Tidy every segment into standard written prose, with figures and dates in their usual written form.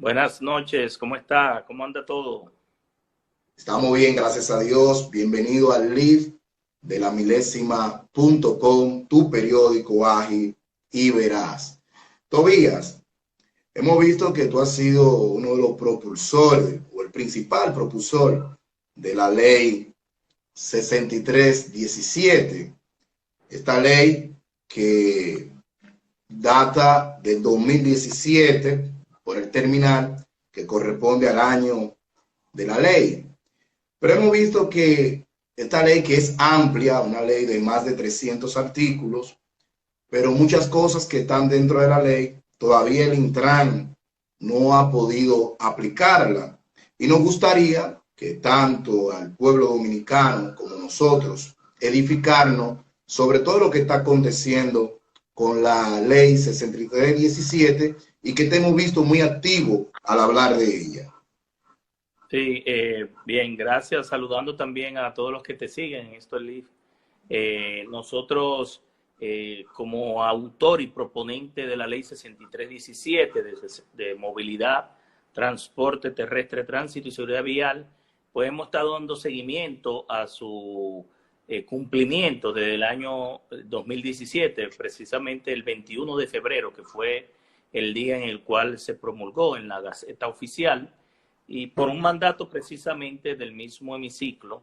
Buenas noches, ¿cómo está? ¿Cómo anda todo? Estamos bien, gracias a Dios. Bienvenido al live de la milésima.com, tu periódico ágil y veraz. Tobías, hemos visto que tú has sido uno de los propulsores o el principal propulsor de la ley 6317. Esta ley que data del 2017 por el terminal que corresponde al año de la ley. Pero hemos visto que esta ley, que es amplia, una ley de más de 300 artículos, pero muchas cosas que están dentro de la ley, todavía el Intran no ha podido aplicarla. Y nos gustaría que tanto al pueblo dominicano como nosotros edificarnos sobre todo lo que está aconteciendo con la ley 6317 y que te hemos visto muy activo al hablar de ella. Sí, bien, gracias. Saludando también a todos los que te siguen en esto Live. Nosotros, como autor y proponente de la ley 6317 de movilidad, transporte terrestre, tránsito y seguridad vial, pues hemos estado dando seguimiento a su cumplimiento desde el año 2017, precisamente el 21 de febrero, que fue el día en el cual se promulgó en la Gaceta Oficial y por un mandato precisamente del mismo hemiciclo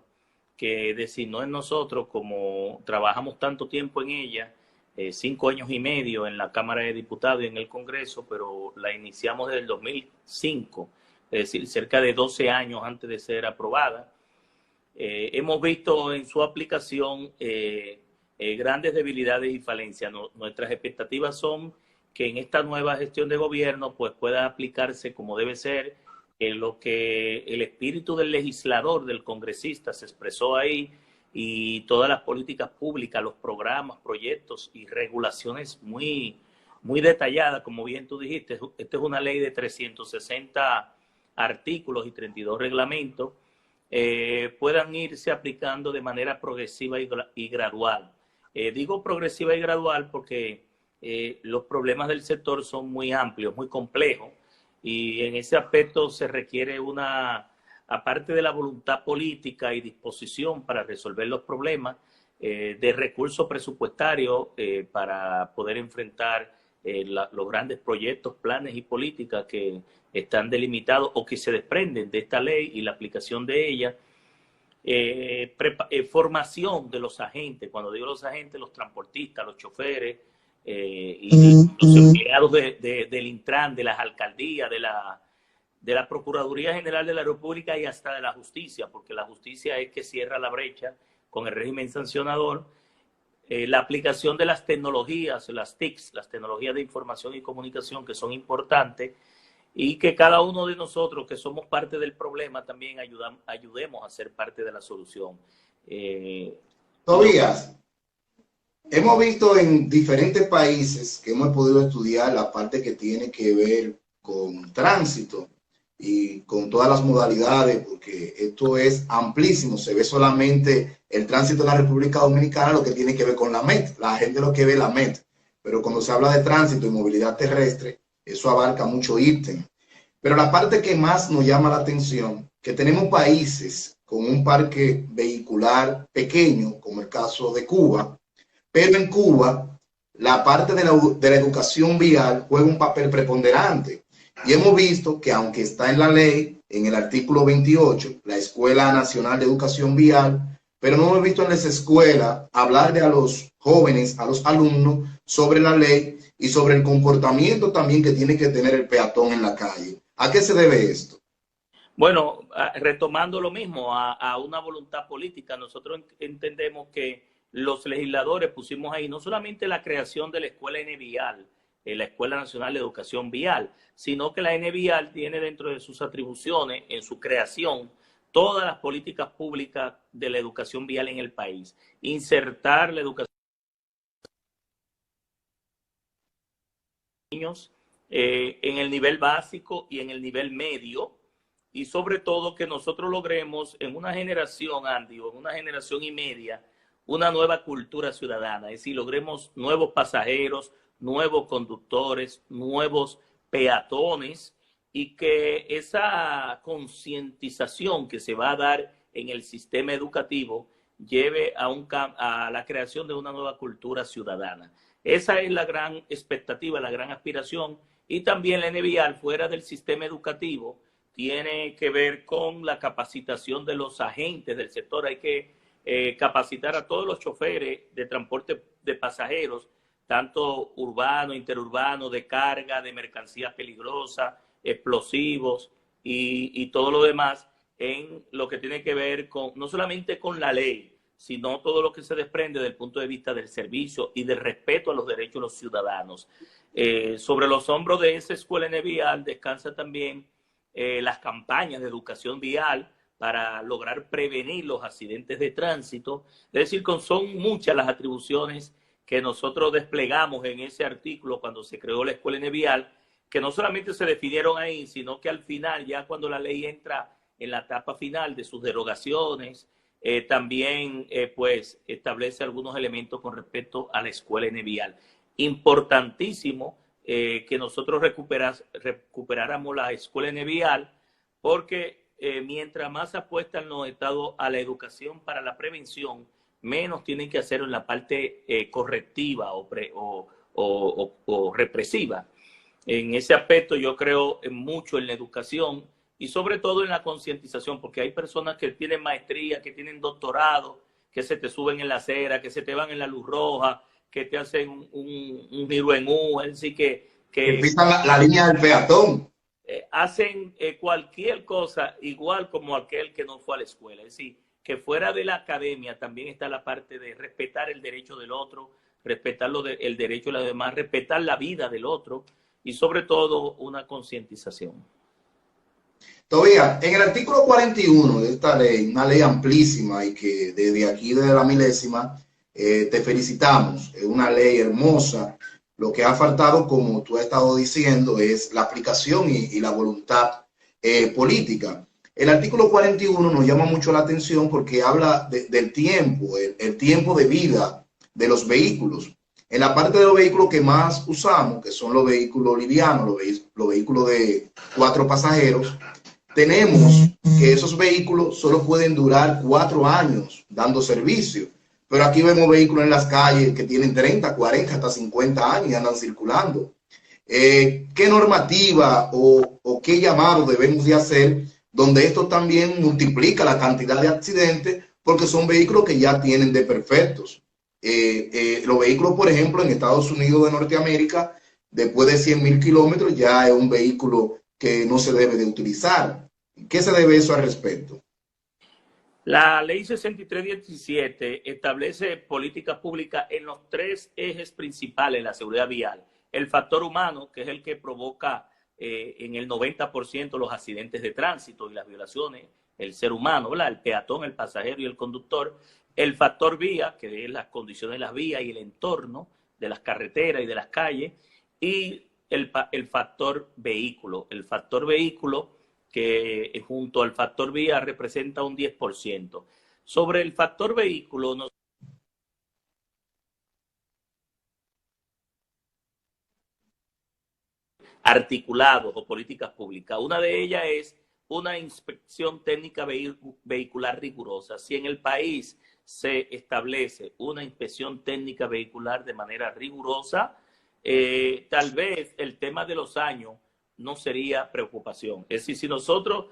que designó en nosotros, como trabajamos tanto tiempo en ella, 5 años y medio en la Cámara de Diputados y en el Congreso, pero la iniciamos desde el 2005, es decir, cerca de 12 años antes de ser aprobada. Hemos visto en su aplicación grandes debilidades y falencias. Nuestras expectativas son que en esta nueva gestión de gobierno pues pueda aplicarse como debe ser lo que el espíritu del legislador, del congresista se expresó ahí, y todas las políticas públicas, los programas, proyectos y regulaciones muy detalladas, como bien tú dijiste. Esta es una ley de 360 artículos y 32 reglamentos, puedan irse aplicando de manera progresiva y gradual. Digo progresiva y gradual porque los problemas del sector son muy amplios, muy complejos, y en ese aspecto se requiere aparte de la voluntad política y disposición para resolver los problemas, de recursos presupuestarios para poder enfrentar los grandes proyectos, planes y políticas que están delimitados o que se desprenden de esta ley y la aplicación de ella. Formación de los agentes, cuando digo los agentes, los transportistas, los choferes, y los empleados del Intran, de las alcaldías, de la Procuraduría General de la República y hasta de la justicia, porque la justicia es que cierra la brecha con el régimen sancionador. La aplicación de las tecnologías, las TICs, las tecnologías de información y comunicación, que son importantes, y que cada uno de nosotros que somos parte del problema también ayudemos a ser parte de la solución. Lo, Tobías, hemos visto en diferentes países que hemos podido estudiar la parte que tiene que ver con tránsito y con todas las modalidades, porque esto es amplísimo. Se ve solamente el tránsito en la República Dominicana, lo que tiene que ver con la MET. La gente lo que ve la MET, pero cuando se habla de tránsito y movilidad terrestre, eso abarca mucho ítem. Pero la parte que más nos llama la atención, que tenemos países con un parque vehicular pequeño, como el caso de Cuba, pero en Cuba la parte de la educación vial juega un papel preponderante. Y hemos visto que aunque está en la ley, en el artículo 28, la Escuela Nacional de Educación Vial, pero no hemos visto en las escuelas hablarle a los jóvenes, a los alumnos, sobre la ley y sobre el comportamiento también que tiene que tener el peatón en la calle. ¿A qué se debe esto? Bueno, retomando lo mismo, a una voluntad política, nosotros entendemos que los legisladores pusimos ahí no solamente la creación de la Escuela N Vial, la Escuela Nacional de Educación Vial, sino que la N Vial tiene dentro de sus atribuciones, en su creación, todas las políticas públicas de la educación vial en el país. Insertar la educación de niños en el nivel básico y en el nivel medio, y sobre todo que nosotros logremos en una generación, Andy, o en una generación y media, una nueva cultura ciudadana, es decir, logremos nuevos pasajeros, nuevos conductores, nuevos peatones, y que esa concientización que se va a dar en el sistema educativo lleve a la creación de una nueva cultura ciudadana. Esa es la gran expectativa, la gran aspiración, y también la NVIAL fuera del sistema educativo tiene que ver con la capacitación de los agentes del sector. Hay que capacitar a todos los choferes de transporte de pasajeros, tanto urbano, interurbano, de carga, de mercancías peligrosas, explosivos y todo lo demás, en lo que tiene que ver con no solamente con la ley, sino todo lo que se desprende desde el punto de vista del servicio y del respeto a los derechos de los ciudadanos. Sobre los hombros de esa escuela vial descansa también las campañas de educación vial para lograr prevenir los accidentes de tránsito. Es decir, son muchas las atribuciones que nosotros desplegamos en ese artículo cuando se creó la escuela vial, que no solamente se definieron ahí, sino que al final, ya cuando la ley entra en la etapa final de sus derogaciones, también pues establece algunos elementos con respecto a la escuela vial. Importantísimo que nosotros recuperáramos la escuela vial, porque mientras más apuestan los estados a la educación para la prevención, menos tienen que hacerlo en la parte correctiva o represiva. En ese aspecto yo creo mucho en la educación y sobre todo en la concientización, porque hay personas que tienen maestría, que tienen doctorado, que se te suben en la acera, que se te van en la luz roja, que te hacen un giro en U, es decir, que pisan la línea del peatón. Hacen cualquier cosa igual como aquel que no fue a la escuela. Es decir, que fuera de la academia también está la parte de respetar el derecho del otro, respetar el derecho de los demás, respetar la vida del otro y sobre todo una concientización. Todavía, en el artículo 41 de esta ley, una ley amplísima y que desde aquí, desde la milésima, te felicitamos, es una ley hermosa. Lo que ha faltado, como tú has estado diciendo, es la aplicación y la voluntad política. El artículo 41 nos llama mucho la atención porque habla del tiempo, el tiempo de vida de los vehículos. En la parte de los vehículos que más usamos, que son los vehículos livianos, los vehículos de 4 pasajeros, tenemos que esos vehículos solo pueden durar 4 años dando servicio. Pero aquí vemos vehículos en las calles que tienen 30, 40, hasta 50 años y andan circulando. ¿Qué normativa o qué llamado debemos de hacer donde esto también multiplica la cantidad de accidentes porque son vehículos que ya tienen de perfectos? Los vehículos, por ejemplo, en Estados Unidos de Norteamérica, después de 100.000 kilómetros ya es un vehículo que no se debe de utilizar. ¿Qué se debe eso al respecto? La ley 6317 establece políticas públicas en los 3 ejes principales de la seguridad vial. El factor humano, que es el que provoca en el 90% los accidentes de tránsito y las violaciones, el ser humano, ¿verdad? El peatón, el pasajero y el conductor. El factor vía, que es las condiciones de las vías y el entorno de las carreteras y de las calles. Y el factor vehículo. El factor vehículo, que junto al factor vía representa un 10%. Sobre el factor vehículo, articulados o políticas públicas. Una de ellas es una inspección técnica vehicular rigurosa. Si en el país se establece una inspección técnica vehicular de manera rigurosa, tal vez el tema de los años no sería preocupación. Es decir, si nosotros,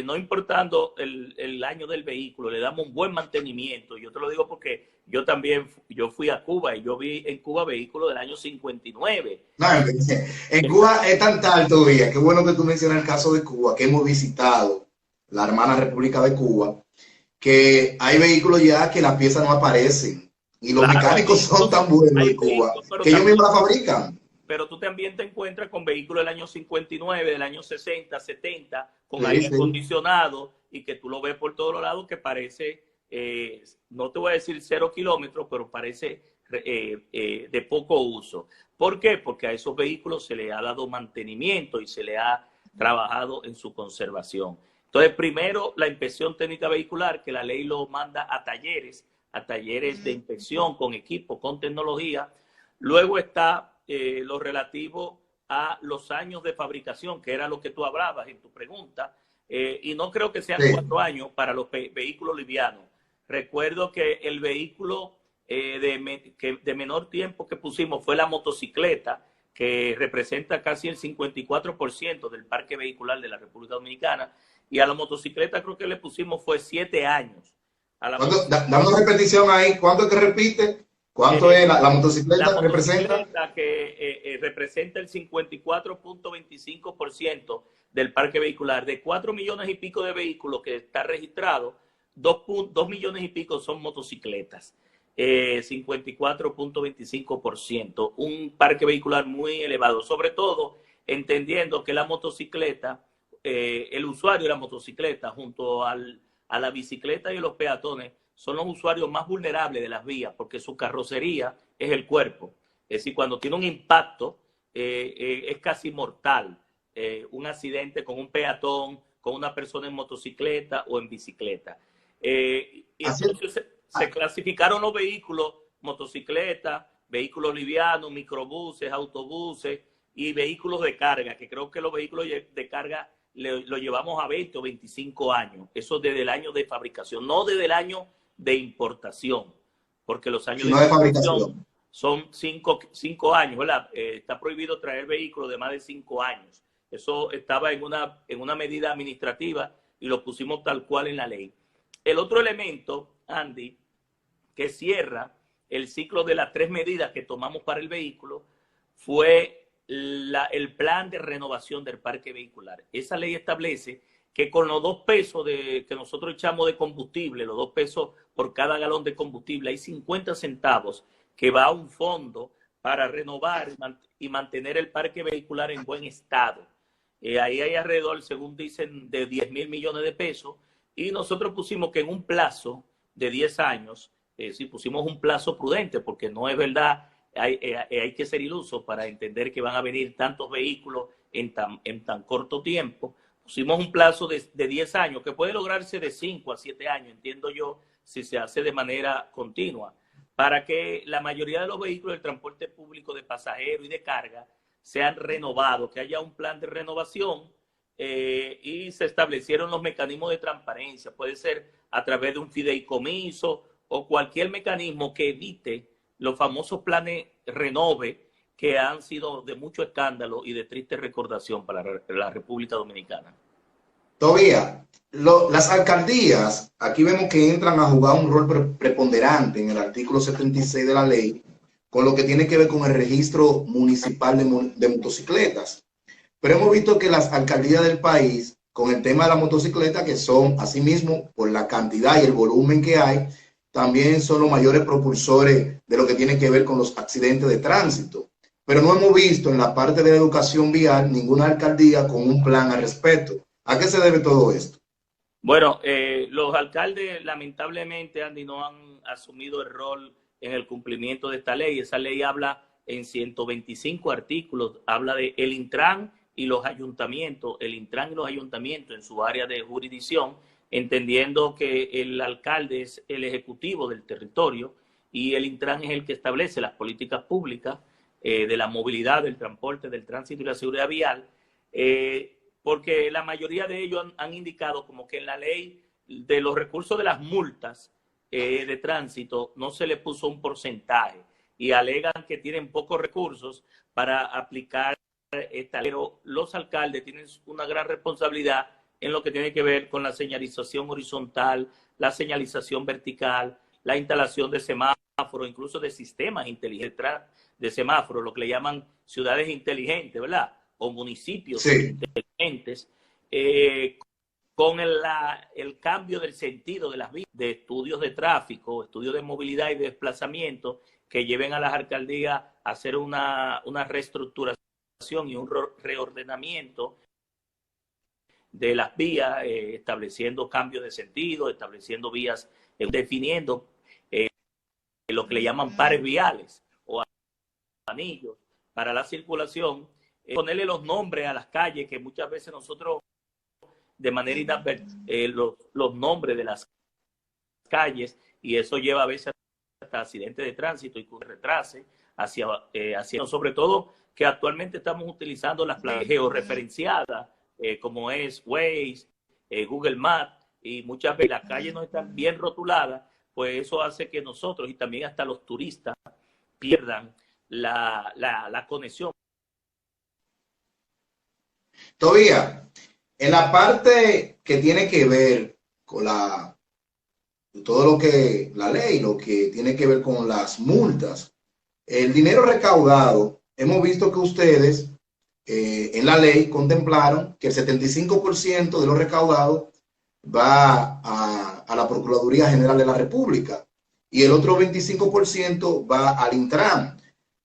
no importando el año del vehículo, le damos un buen mantenimiento, yo te lo digo porque yo fui a Cuba y yo vi en Cuba vehículos del año 59. No, en Cuba es tan tal todavía. Qué bueno que tú mencionas el caso de Cuba, que hemos visitado la hermana República de Cuba, que hay vehículos ya que las piezas no aparecen y los mecánicos son tan buenos de Cuba que ellos mismos la fabrican. Pero tú también te encuentras con vehículos del año 59, del año 60, 70, con aire acondicionado y que tú lo ves por todos los lados que parece, no te voy a decir 0 kilómetros, pero parece de poco uso. ¿Por qué? Porque a esos vehículos se le ha dado mantenimiento y se le ha trabajado en su conservación. Entonces, primero, la inspección técnica vehicular, que la ley lo manda a talleres de inspección con equipo, con tecnología. Luego está lo relativo a los años de fabricación, que era lo que tú hablabas en tu pregunta, y no creo que sean Sí. 4 años para los vehículos livianos. Recuerdo que el vehículo de menor tiempo que pusimos fue la motocicleta, que representa casi el 54% del parque vehicular de la República Dominicana, y a la motocicleta creo que le pusimos fue 7 años. A la Dando repetición ahí, ¿cuánto que repite? ¿Cuánto es la la motocicleta representa? motocicleta que representa el 54.25% del parque vehicular. De 4 millones y pico de vehículos que está registrado, 2 millones y pico son motocicletas. 54.25%. Un parque vehicular muy elevado, sobre todo entendiendo que la motocicleta, el usuario de la motocicleta junto a la bicicleta y a los peatones son los usuarios más vulnerables de las vías, porque su carrocería es el cuerpo. Es decir, cuando tiene un impacto, es casi mortal. Un accidente con un peatón, con una persona en motocicleta o en bicicleta. Y entonces se clasificaron los vehículos, motocicletas, vehículos livianos, microbuses, autobuses y vehículos de carga, que creo que los vehículos de carga lo llevamos a 20 o 25 años. Eso desde el año de fabricación, no desde el año de importación, porque los años No de de importación fabricación. son 5 años, ¿verdad? Está prohibido traer vehículos de más de 5 años. Eso estaba en una medida administrativa y lo pusimos tal cual en la ley. El otro elemento, Andy, que cierra el ciclo de las 3 medidas que tomamos para el vehículo fue el plan de renovación del parque vehicular. Esa ley establece que con los 2 pesos que nosotros echamos de combustible, los 2 pesos por cada galón de combustible, hay 50 centavos que va a un fondo para renovar y mantener el parque vehicular en buen estado. Ahí hay alrededor, según dicen, de 10.000 millones de pesos, y nosotros pusimos que en un plazo de 10 años, sí pusimos un plazo prudente, porque no es verdad, hay que ser iluso para entender que van a venir tantos vehículos en tan corto tiempo. Pusimos un plazo de 10 años, que puede lograrse de 5 a 7 años, entiendo yo, si se hace de manera continua, para que la mayoría de los vehículos del transporte público de pasajeros y de carga sean renovados, que haya un plan de renovación, y se establecieron los mecanismos de transparencia. Puede ser a través de un fideicomiso o cualquier mecanismo que evite los famosos planes Renove, que han sido de mucho escándalo y de triste recordación para la República Dominicana. Todavía, las alcaldías, aquí vemos que entran a jugar un rol preponderante en el artículo 76 de la ley, con lo que tiene que ver con el registro municipal de motocicletas. Pero hemos visto que las alcaldías del país, con el tema de la motocicleta, que son asimismo por la cantidad y el volumen que hay, también son los mayores propulsores de lo que tiene que ver con los accidentes de tránsito. Pero no hemos visto en la parte de la educación vial ninguna alcaldía con un plan al respecto. ¿A qué se debe todo esto? Bueno, los alcaldes lamentablemente, Andy, no han asumido el rol en el cumplimiento de esta ley. Esa ley habla en 125 artículos, habla de el Intran y los ayuntamientos, el Intran y los ayuntamientos en su área de jurisdicción, entendiendo que el alcalde es el ejecutivo del territorio y el Intran es el que establece las políticas públicas de la movilidad, del transporte, del tránsito y la seguridad vial, porque la mayoría de ellos han indicado como que en la ley de los recursos de las multas de tránsito no se le puso un porcentaje y alegan que tienen pocos recursos para aplicar esta ley. Pero los alcaldes tienen una gran responsabilidad en lo que tiene que ver con la señalización horizontal, la señalización vertical, la instalación de semáforos, incluso de sistemas inteligentes de semáforos, lo que le llaman ciudades inteligentes, ¿verdad? O municipios Sí. inteligentes, con el cambio del sentido de las vías, de estudios de tráfico, estudios de movilidad y de desplazamiento que lleven a las alcaldías a hacer una reestructuración y un reordenamiento de las vías, estableciendo cambios de sentido, estableciendo vías, definiendo lo que le llaman pares viales o anillos para la circulación, ponerle los nombres a las calles, que muchas veces nosotros de manera inadvertente los nombres de las calles, y eso lleva a veces hasta accidentes de tránsito y retrase. hacia sobre todo que actualmente estamos utilizando las plataformas georreferenciadas, como es Waze, Google Maps, y muchas veces las calles no están bien rotuladas, pues eso hace que nosotros y también hasta los turistas pierdan la conexión. Todavía, en la parte que tiene que ver con todo lo que la ley, lo que tiene que ver con las multas, el dinero recaudado, hemos visto que ustedes en la ley contemplaron que el 75% de lo recaudado va a la Procuraduría General de la República y el otro 25% va al Intran.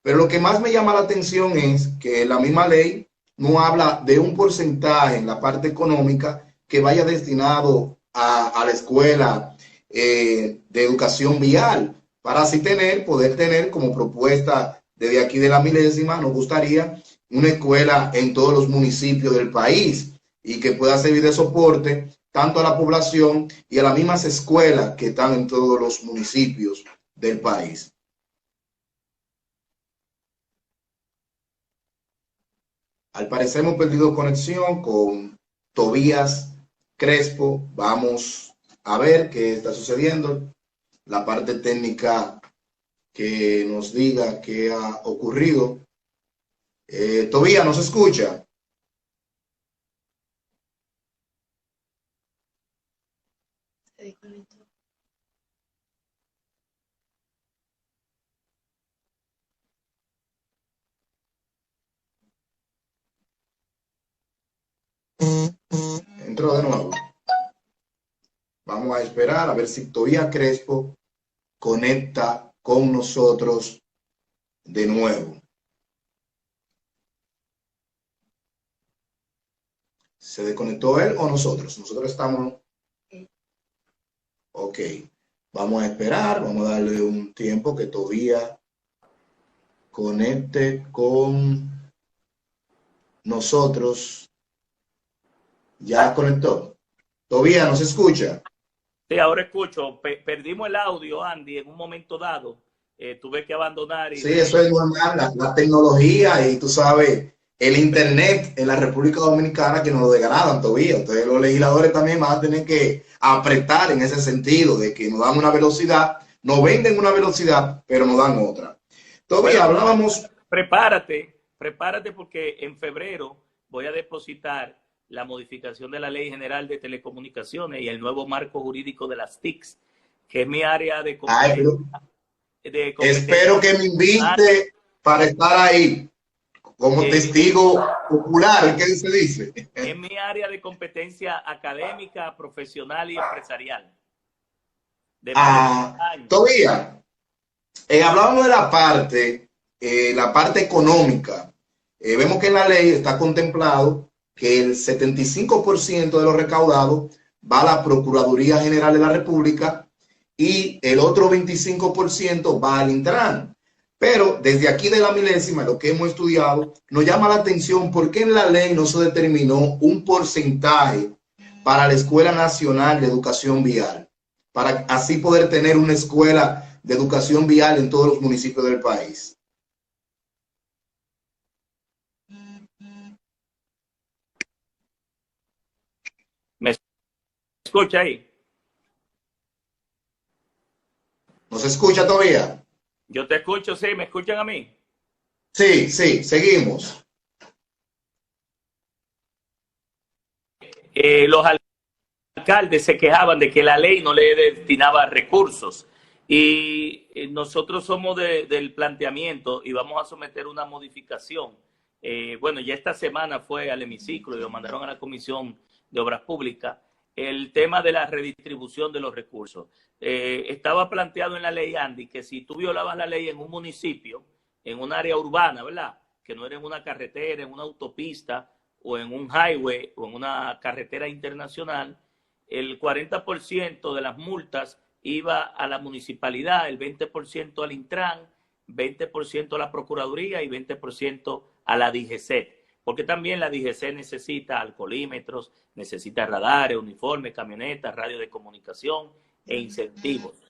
Pero lo que más me llama la atención es que la misma ley no habla de un porcentaje en la parte económica que vaya destinado a la escuela de educación vial, para así poder tener como propuesta desde aquí de la milésima, nos gustaría una escuela en todos los municipios del país y que pueda servir de soporte tanto a la población y a las mismas escuelas que están en todos los municipios del país. Al parecer hemos perdido conexión con Tobías Crespo. Vamos a ver qué está sucediendo. La parte técnica que nos diga qué ha ocurrido. Tobías, ¿nos escucha? Se desconectó. Entró de nuevo. Vamos a esperar a ver si Tobías Crespo conecta con nosotros de nuevo. ¿Se desconectó él o nosotros? Nosotros estamos... Ok. Vamos a esperar, vamos a darle un tiempo que Tobías conecte con nosotros. Ya conectó. Tobías, ¿nos escucha? Sí, ahora escucho. Perdimos el audio, Andy, en un momento dado. Tuve que abandonar. Sí, eso es normal, la tecnología y tú sabes, el internet en la República Dominicana que nos lo degradan todavía. Entonces los legisladores también van a tener que apretar en ese sentido de que nos dan una velocidad, nos venden una velocidad, pero nos dan otra. Todavía hablábamos... Prepárate porque en febrero voy a depositar la modificación de la Ley General de Telecomunicaciones y el nuevo marco jurídico de las TICs, que es mi área de competencia. Espero que me invite para estar ahí como testigo popular, ¿qué se dice? Es mi área de competencia académica, profesional y empresarial. Todavía, hablábamos de la parte económica. Vemos que en la ley está contemplado que el 75% de lo recaudado va a la Procuraduría General de la República y el otro 25% va al Intran. Pero desde aquí de la milésima, lo que hemos estudiado, nos llama la atención por qué en la ley no se determinó un porcentaje para la Escuela Nacional de Educación Vial, para así poder tener una escuela de educación vial en todos los municipios del país. ¿Me escucha ahí? ¿Nos escucha todavía? Yo te escucho, sí, ¿me escuchan a mí? Sí, sí, seguimos. Los alcaldes se quejaban de que la ley no le destinaba recursos y nosotros somos del planteamiento y vamos a someter una modificación. Bueno, ya esta semana fue al hemiciclo y lo mandaron a la Comisión de Obras Públicas el tema de la redistribución de los recursos. Estaba planteado en la ley, Andy, que si tú violabas la ley en un municipio, en un área urbana, ¿verdad? Que no era en una carretera, en una autopista o en un highway o en una carretera internacional, el 40% de las multas iba a la municipalidad, el 20% al Intran, 20% a la Procuraduría y 20% a la DGC. Porque también la DGC necesita alcoholímetros, necesita radares, uniformes, camionetas, radio de comunicación e incentivos.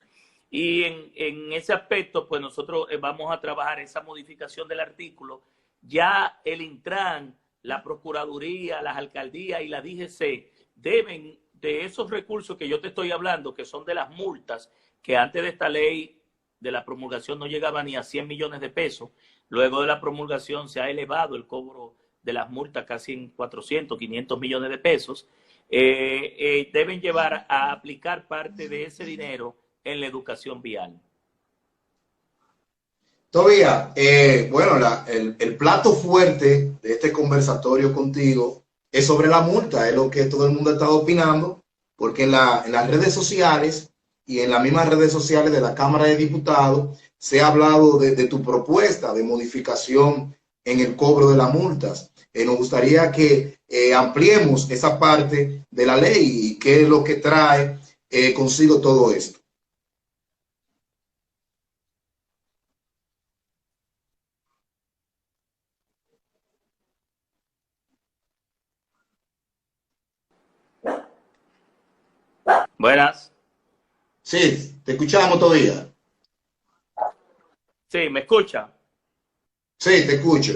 Y en ese aspecto, pues nosotros vamos a trabajar esa modificación del artículo. Ya el Intran, la Procuraduría, las alcaldías y la DGC deben de esos recursos que yo te estoy hablando, que son de las multas, que antes de esta ley de la promulgación no llegaba ni a 100 millones de pesos. Luego de la promulgación se ha elevado el cobro de las multas casi en 400, 500 millones de pesos. Deben llevar a aplicar parte de ese dinero en la educación vial. Todavía, bueno, el plato fuerte de este conversatorio contigo es sobre la multa, es lo que todo el mundo está opinando, porque en las redes sociales y en las mismas redes sociales de la Cámara de Diputados se ha hablado de tu propuesta de modificación en el cobro de las multas. Nos gustaría que ampliemos esa parte de la ley y qué es lo que trae consigo todo esto. Buenas. Sí, te escuchamos todavía. Sí, ¿me escucha? Sí, te escucho.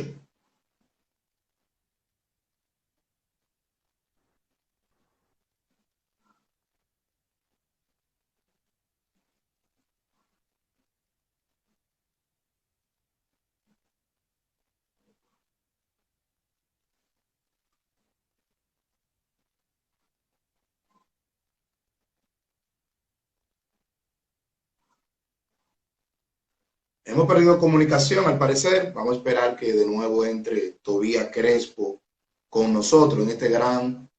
Hemos perdido comunicación al parecer. Vamos a esperar que de nuevo entre Tobías Crespo con nosotros en este gran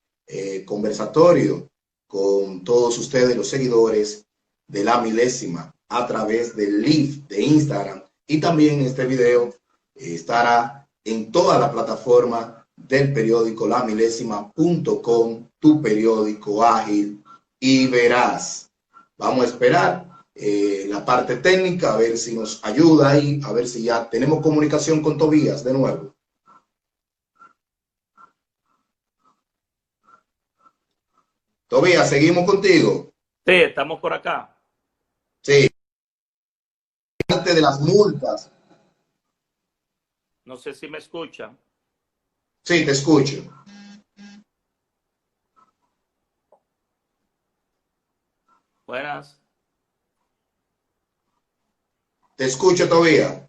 conversatorio con todos ustedes, los seguidores de La Milésima, a través del live de Instagram. Y también este video estará en toda la plataforma del periódico lamilésima.com, tu periódico ágil y veraz. Vamos a esperar la parte técnica, a ver si nos ayuda ahí, a ver si ya tenemos comunicación con Tobías de nuevo. Tobías, seguimos contigo. Sí, estamos por acá. Sí, parte de las multas. No sé si me escuchan. Sí, te escucho. Buenas. Te escucho todavía.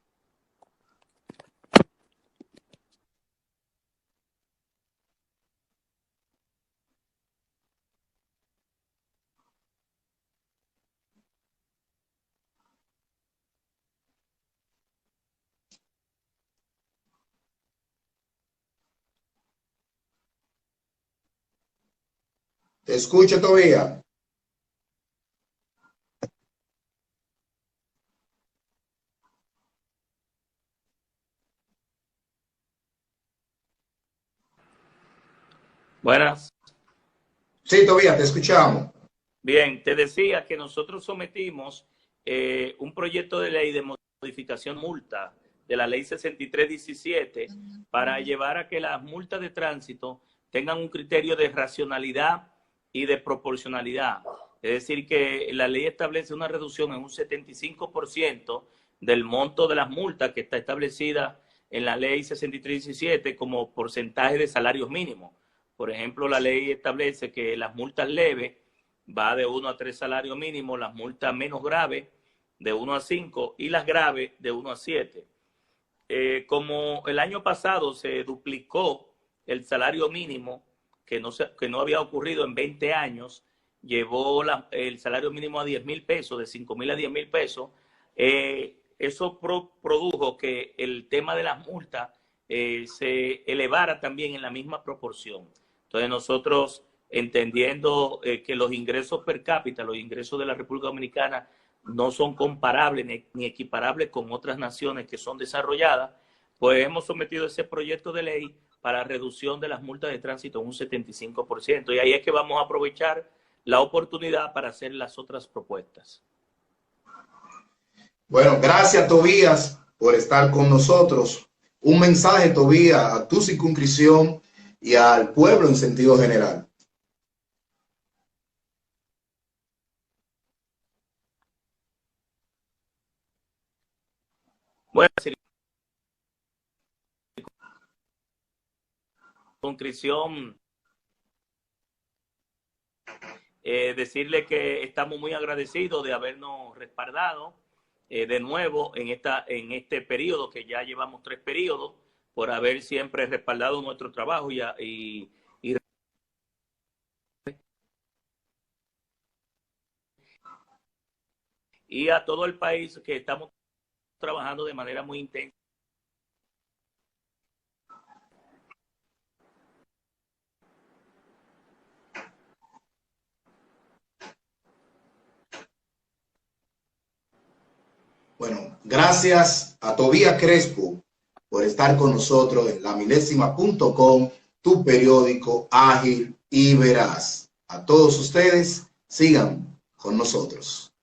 Te escucho todavía. Buenas. Sí, todavía te escuchamos. Bien, te decía que nosotros sometimos un proyecto de ley de modificación multa de la ley 6317 para llevar a que las multas de tránsito tengan un criterio de racionalidad y de proporcionalidad. Es decir, que la ley establece una reducción en un 75% del monto de las multas que está establecida en la ley 6317 como porcentaje de salarios mínimos. Por ejemplo, la ley establece que las multas leves va de 1 a 3 salarios mínimos, las multas menos graves de 1 a 5 y las graves de 1 a 7. Como el año pasado se duplicó el salario mínimo, que no había ocurrido en 20 años, llevó el salario mínimo a 10,000 pesos, de 5,000 a 10,000 pesos. Eso produjo que el tema de las multas se elevara también en la misma proporción. Entonces nosotros, entendiendo que los ingresos per cápita, los ingresos de la República Dominicana no son comparables ni equiparables con otras naciones que son desarrolladas, pues hemos sometido ese proyecto de ley para reducción de las multas de tránsito en un 75%. Y ahí es que vamos a aprovechar la oportunidad para hacer las otras propuestas. Bueno, gracias Tobías por estar con nosotros. Un mensaje, Tobías, a tu circunscripción y al pueblo en sentido general. Bueno, circunscripción, decirle que estamos muy agradecidos de habernos respaldado de nuevo en este periodo, que ya llevamos 3 periodos, por haber siempre respaldado nuestro trabajo y a todo el país, que estamos trabajando de manera muy intensa. Bueno, gracias a Tobías Crespo por estar con nosotros en lamilésima.com, tu periódico ágil y veraz. A todos ustedes, sigan con nosotros.